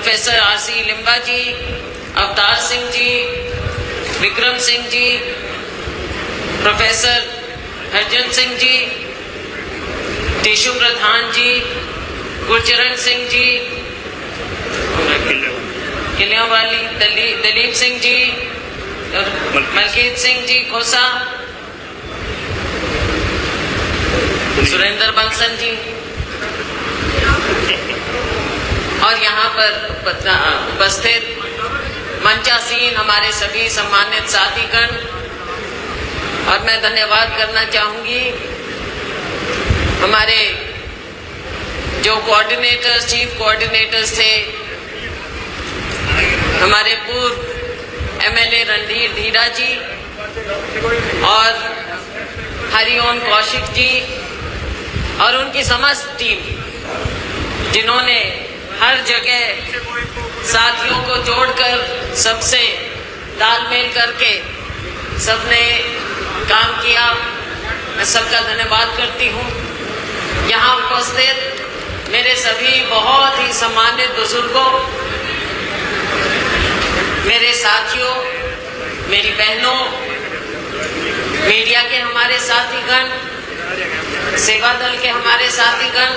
Professor RC Limba जी, Avtar Singh ji, Vikram Singh ji, professor Harijan Singh ji, tissue प्रधान जी, गुरचरण सिंह जी, किलियावाली दलीप सिंह जी, मलकीत सिंह जी खोसा, सुरेंद्र बंसल जी, और यहाँ पर उपस्थित मंचासीन हमारे सभी सम्मानित साथीगण। और मैं धन्यवाद करना चाहूँगी हमारे जो कोऑर्डिनेटर्स, चीफ कोऑर्डिनेटर्स थे, हमारे पूर्व एमएलए रणधीर धीरा जी और हरिओम कौशिक जी और उनकी समस्त टीम, जिन्होंने हर जगह साथियों को जोड़कर सबसे तालमेल करके सबने काम किया। मैं सबका धन्यवाद करती हूँ। यहाँ उपस्थित मेरे सभी बहुत ही सम्मानित बुजुर्गों, मेरे साथियों, मेरी बहनों, मीडिया के हमारे साथीगण, सेवा दल के हमारे साथीगण,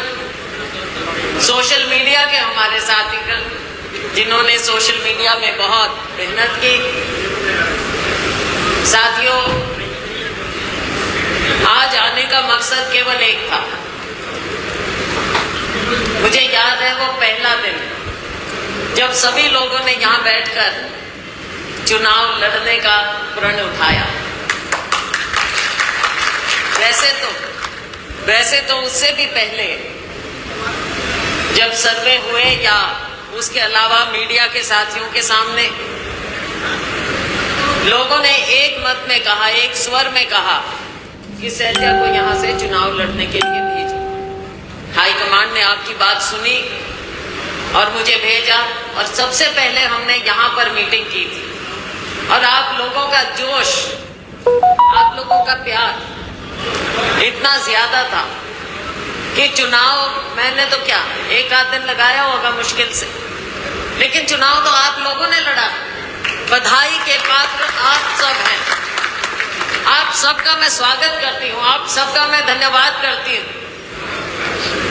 सोशल मीडिया के हमारे साथीगण, जिन्होंने सोशल मीडिया में बहुत मेहनत की। साथियों, आज आने का मकसद केवल एक था। मुझे याद है वो पहला दिन जब सभी लोगों ने यहाँ बैठकर चुनाव लड़ने का प्रण उठाया। वैसे तो उससे भी पहले जब सर्वे हुए या उसके अलावा मीडिया के साथियों के सामने लोगों ने एक मत में कहा, एक स्वर में कहा कि शैलजा को यहाँ से चुनाव लड़ने के लिए भेजो। हाईकमांड ने आपकी बात सुनी और मुझे भेजा, और सबसे पहले हमने यहाँ पर मीटिंग की थी। और आप लोगों का जोश, आप लोगों का प्यार इतना ज्यादा था कि चुनाव मैंने तो क्या एक आध दिन लगाया होगा मुश्किल से, लेकिन चुनाव तो आप लोगों ने लड़ा। बधाई के पात्र आप सब हैं। आप सबका मैं स्वागत करती हूँ, आप सबका मैं धन्यवाद करती हूँ।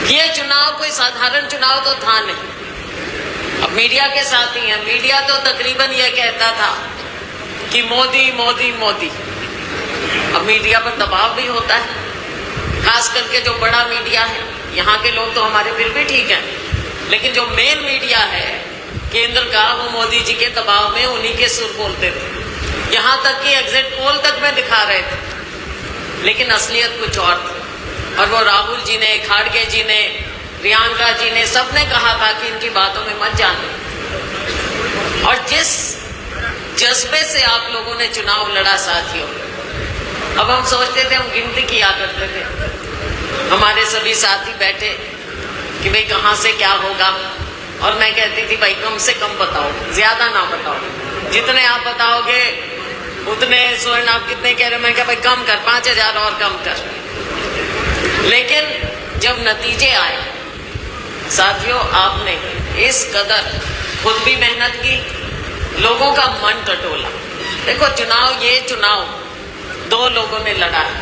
ये चुनाव कोई साधारण चुनाव तो था नहीं। अब मीडिया के साथ ही हैं। मीडिया तो तकरीबन ये कहता था कि मोदी मोदी मोदी। अब मीडिया पर दबाव भी होता है, खास करके जो बड़ा मीडिया है। यहाँ के लोग तो हमारे फिर भी ठीक हैं, लेकिन जो मेन मीडिया है केंद्र का, वो मोदी जी के दबाव में उन्हीं के सुर बोलते थे। यहाँ तक कि एग्जिट पोल तक में दिखा रहे थे, लेकिन असलियत कुछ और थी। और वो राहुल जी ने, खाड़गे जी ने, प्रियंका जी ने, सबने कहा था कि इनकी बातों में मत जाने। और जिस जज्बे से आप लोगों ने चुनाव लड़ा साथियों, अब हम सोचते थे, हम गिनती किया करते थे, हमारे सभी साथी बैठे कि भाई कहाँ से क्या होगा, और मैं कहती थी भाई कम से कम बताओ, ज्यादा ना बताओ। जितने आप बताओगे उतने स्वर्ण। आप कितने कह रहे हो? मैं क्या भाई कम कर, 5000 और कम कर। लेकिन जब नतीजे आए साथियों, आपने इस कदर खुद भी मेहनत की, लोगों का मन टटोला। देखो चुनाव, ये चुनाव दो लोगों ने लड़ा है,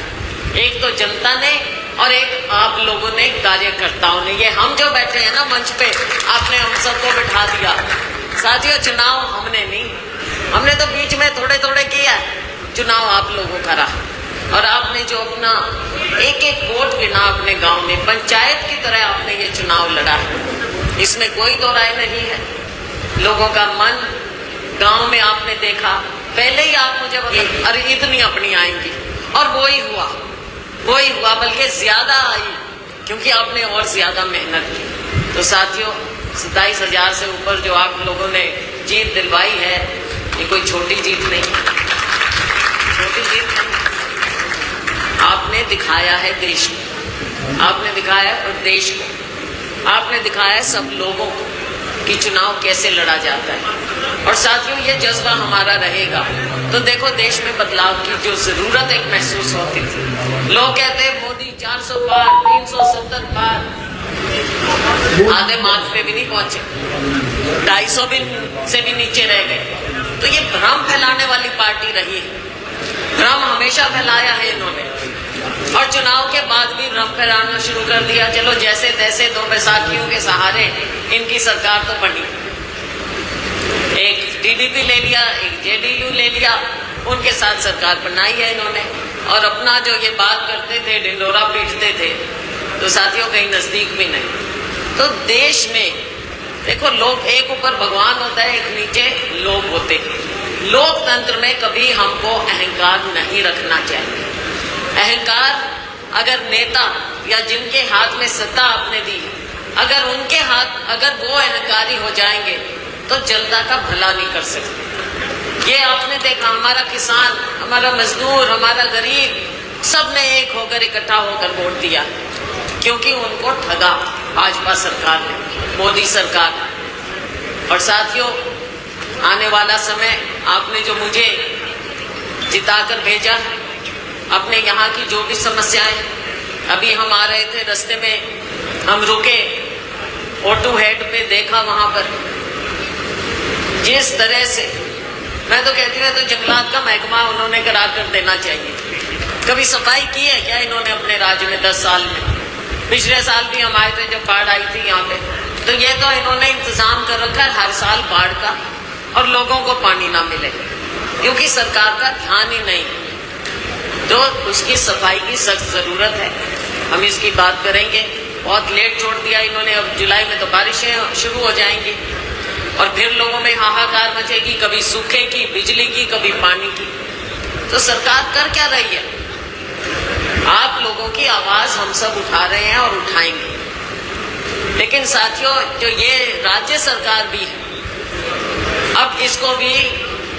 एक तो जनता ने और एक आप लोगों ने, कार्यकर्ताओं ने। ये हम जो बैठे हैं ना मंच पे, आपने हम सबको बिठा दिया। साथियों, चुनाव हमने नहीं, हमने तो बीच में थोड़े थोड़े किया। चुनाव आप लोगों का रहा, और आपने जो अपना एक एक वोट गिना अपने गांव में, पंचायत की तरह आपने ये चुनाव लड़ा है। इसमें कोई दो राय नहीं है। लोगों का मन गांव में आपने देखा। पहले ही आप मुझे बताइए, अरे इतनी अपनी आएंगी, और वो ही हुआ, बल्कि ज्यादा आई, क्योंकि आपने और ज्यादा मेहनत की। तो साथियों, 27,000 से ऊपर जो आप लोगों ने जीत दिलवाई है, ये कोई छोटी जीत नहीं, छोटी जीत नहीं। आपने दिखाया है देश को, आपने दिखाया है प्रदेश को, आपने दिखाया है सब लोगों को कि चुनाव कैसे लड़ा जाता है। और साथियों, ये जज्बा हमारा रहेगा तो देखो देश में बदलाव की जो जरूरत एक महसूस होती थी। लोग कहते हैं मोदी 400 पार, 370 पार, आधे मार्च पे भी नहीं पहुंचे, 250 भी से भी नीचे रह गए। तो ये भ्रम फैलाने वाली पार्टी रही है, भ्रम हमेशा फैलाया है इन्होंने, और चुनाव के बाद भी भ्रम फैलाना शुरू कर दिया। चलो जैसे तैसे दो बैसाखियों के सहारे इनकी सरकार तो बनी, एक टीडीपी ले लिया, एक जेडीयू ले लिया, उनके साथ सरकार बनाई है इन्होंने। और अपना जो ये बात करते थे, ढिंढोरा पीटते थे, तो साथियों कहीं नजदीक भी नहीं। तो देश में देखो, लोग एक ऊपर भगवान होता है, एक नीचे लोग होते हैं। लोकतंत्र में कभी हमको अहंकार नहीं रखना चाहिए। अहंकार अगर नेता या जिनके हाथ में सत्ता आपने दी, अगर उनके हाथ, अगर वो अहंकारी हो जाएंगे तो जनता का भला नहीं कर सकते। ये आपने देखा, हमारा किसान, हमारा मजदूर, हमारा गरीब, सब ने एक होकर, इकट्ठा होकर वोट दिया, क्योंकि उनको ठगा भाजपा सरकार ने, मोदी सरकार। और साथियों, आने वाला समय आपने जो मुझे जिताकर भेजा, अपने यहाँ की जो भी समस्याएं, अभी हम आ रहे थे, रास्ते में हम रुके, ऑटो हेड पे देखा, वहां पर जिस तरह से, मैं तो कहती हूँ तो जंगलात का महकमा उन्होंने करा कर देना चाहिए। कभी सफाई की है क्या इन्होंने अपने राज्य में 10 साल में? पिछले साल भी हम आए थे जब बाढ़ आई थी यहाँ पे, तो ये तो इन्होंने इंतजाम कर रखा है हर साल बाढ़ का, और लोगों को पानी ना मिले, क्योंकि सरकार का ध्यान ही नहीं। तो उसकी सफाई की सख्त जरूरत है, हम इसकी बात करेंगे। बहुत लेट छोड़ दिया इन्होंने, अब जुलाई में तो बारिशें शुरू हो जाएंगी और फिर लोगों में हाहाकार मचेगी, कभी सूखे की, बिजली की, कभी पानी की। तो सरकार कर क्या रही है? आप लोगों की आवाज हम सब उठा रहे हैं और उठाएंगे, लेकिन साथियों, जो ये राज्य सरकार भी है, अब इसको भी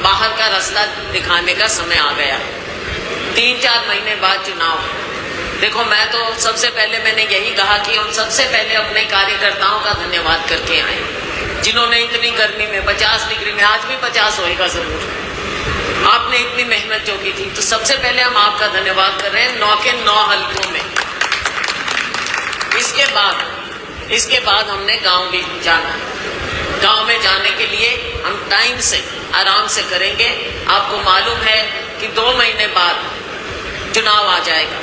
बाहर का रास्ता दिखाने का समय आ गया है। 3-4 महीने बाद चुनाव। देखो, मैं तो सबसे पहले मैंने यही कहा कि हम सबसे पहले अपने कार्यकर्ताओं का धन्यवाद करके आए, जिन्होंने इतनी गर्मी में 50 डिग्री में, आज भी 50 होएगा जरूर, आपने इतनी मेहनत जो की थी, तो सबसे पहले हम आपका धन्यवाद कर रहे हैं 9 के 9 हलकों में। इसके बाद हमने गांव भी जाना। गांव में जाने के लिए हम टाइम से, आराम से करेंगे। आपको मालूम है कि 2 महीने बाद चुनाव आ जाएगा,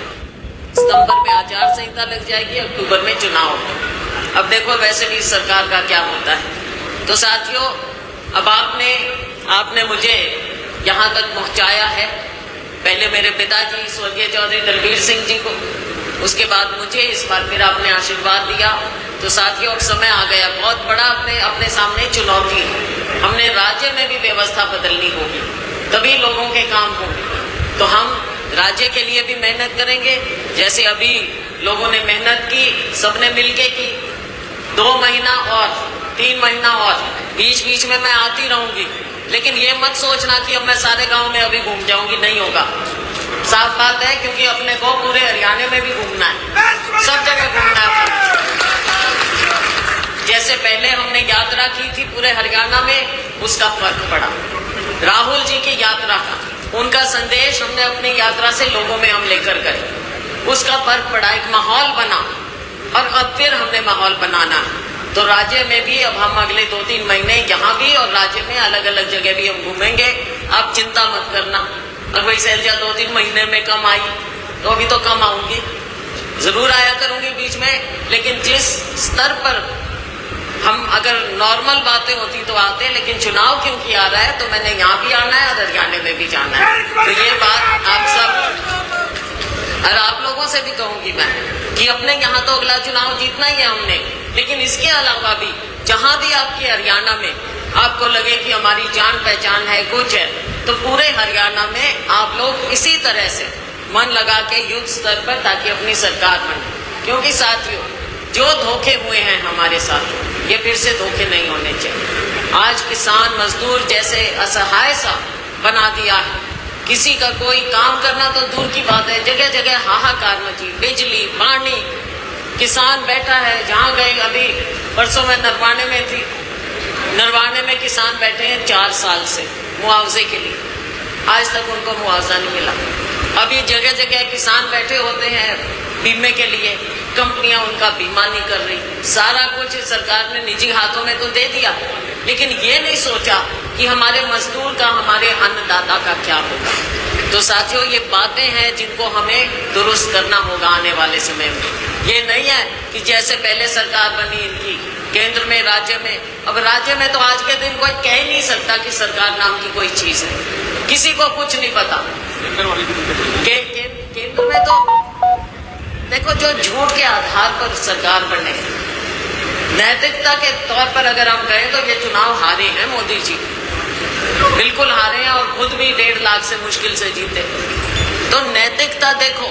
सितंबर में आचार संहिता लग जाएगी, अक्टूबर में चुनाव होगा। अब देखो वैसे भी सरकार का क्या होता है। तो साथियों, अब आपने मुझे यहाँ तक पहुँचाया है। पहले मेरे पिताजी स्वर्गीय चौधरी दलबीर सिंह जी को, उसके बाद मुझे, इस बार फिर आपने आशीर्वाद दिया। तो साथियों, अब समय आ गया, बहुत बड़ा अपने सामने चुनौती है। हमने राज्य में भी व्यवस्था बदलनी होगी, तभी लोगों के काम होंगे। तो हम राज्य के लिए भी मेहनत करेंगे, जैसे अभी लोगों ने मेहनत की, सबने मिलके की। 2 महीना और 3 महीना और, बीच बीच में मैं आती रहूंगी, लेकिन ये मत सोचना कि अब मैं सारे गांव में अभी घूम जाऊंगी, नहीं होगा। साफ बात है, क्योंकि अपने को पूरे हरियाणा में भी घूमना है, सब जगह घूमना है। जैसे पहले हमने यात्रा की थी पूरे हरियाणा में, उसका फर्क पड़ा। राहुल जी की यात्रा का, उनका संदेश हमने अपनी यात्रा से लोगों में हम लेकर गए, उसका फर्क पड़ा, एक माहौल बना। और अब फिर हमने माहौल बनाना है। तो राज्य में भी अब हम अगले 2-3 महीने यहाँ भी और राज्य में अलग अलग जगह भी हम घूमेंगे। आप चिंता मत करना। और वही शैलजा 2-3 महीने में कम आई, तो अभी तो कम आऊंगी, जरूर आया करूंगी बीच में, लेकिन जिस स्तर पर हम, अगर नॉर्मल बातें होती तो आते, लेकिन चुनाव क्योंकि आ रहा है तो मैंने यहाँ भी आना है और हरियाणा में भी जाना है। तो ये बात आप सब और आप लोगों से भी कहूंगी मैं कि अपने यहाँ तो अगला चुनाव जीतना ही है हमने, लेकिन इसके अलावा भी जहाँ भी आपके हरियाणा में आपको लगे कि हमारी जान पहचान है, कुछ है, तो पूरे हरियाणा में आप लोग इसी तरह से मन लगा के युद्ध स्तर पर, ताकि अपनी सरकार बने। क्योंकि साथियों, जो धोखे हुए हैं हमारे साथ, ये फिर से धोखे नहीं होने चाहिए। आज किसान मजदूर जैसे असहाय सा बना दिया है। किसी का कोई काम करना तो दूर की बात है, जगह जगह हाहाकार मची, बिजली, पानी, किसान बैठा है। जहाँ गए, अभी परसों में नरवाने में थी, नरवाने में किसान बैठे हैं 4 साल से मुआवजे के लिए, आज तक उनको मुआवजा नहीं मिला। अभी जगह जगह किसान बैठे होते हैं बीमे के लिए, कंपनियां उनका बीमा नहीं कर रही, सारा कुछ सरकार ने निजी हाथों में तो दे दिया, लेकिन ये नहीं सोचा कि हमारे मजदूर का, हमारे अन्नदाता का क्या होगा। तो साथियों, ये बातें हैं जिनको हमें दुरुस्त करना होगा आने वाले समय में। ये नहीं है कि जैसे पहले सरकार बनी इनकी, केंद्र में, राज्य में, अब राज्य में तो आज के दिन कोई कह ही नहीं सकता कि सरकार नाम की कोई चीज है, किसी को कुछ नहीं पता। केंद्र में तो देखो, जो झूठ के आधार पर सरकार बने, नैतिकता के तौर पर अगर हम कहें तो ये चुनाव हारे हैं मोदी जी, बिल्कुल हारे हैं, और खुद भी 1.5 लाख से मुश्किल से जीते। तो नैतिकता देखो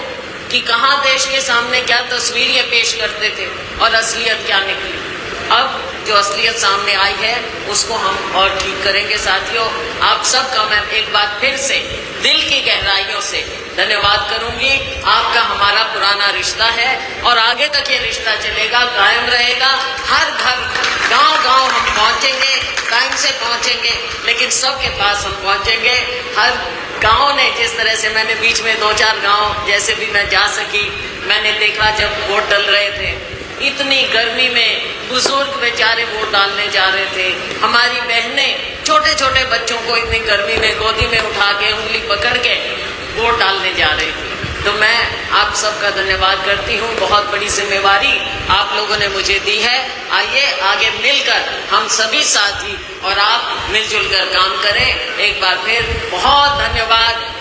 कि कहां देश के सामने क्या तस्वीर ये पेश करते थे और असलियत क्या निकली। अब जो असलियत सामने आई है उसको हम और ठीक करेंगे। साथियों, आप सबका मैं एक बार फिर से दिल की गहराइयों से धन्यवाद करूंगी। आपका हमारा पुराना रिश्ता है और आगे तक ये रिश्ता चलेगा, कायम रहेगा। हर घर, गांव-गांव हम पहुंचेंगे, टाइम से पहुंचेंगे, लेकिन सबके पास हम पहुंचेंगे। हर गांव ने, जिस तरह से मैंने बीच में 2-4 गांव जैसे भी मैं जा सकी, मैंने देखा जब वोट डल रहे थे, इतनी गर्मी में बुजुर्ग बेचारे वोट डालने जा रहे थे, हमारी बहनें छोटे छोटे बच्चों को इतनी गर्मी में गोदी में उठा के, उंगली पकड़ के वोट डालने जा रहे थे। तो मैं आप सबका धन्यवाद करती हूँ। बहुत बड़ी जिम्मेवारी आप लोगों ने मुझे दी है। आइए आगे मिलकर हम सभी साथी और आप मिलजुल कर काम करें। एक बार फिर बहुत धन्यवाद।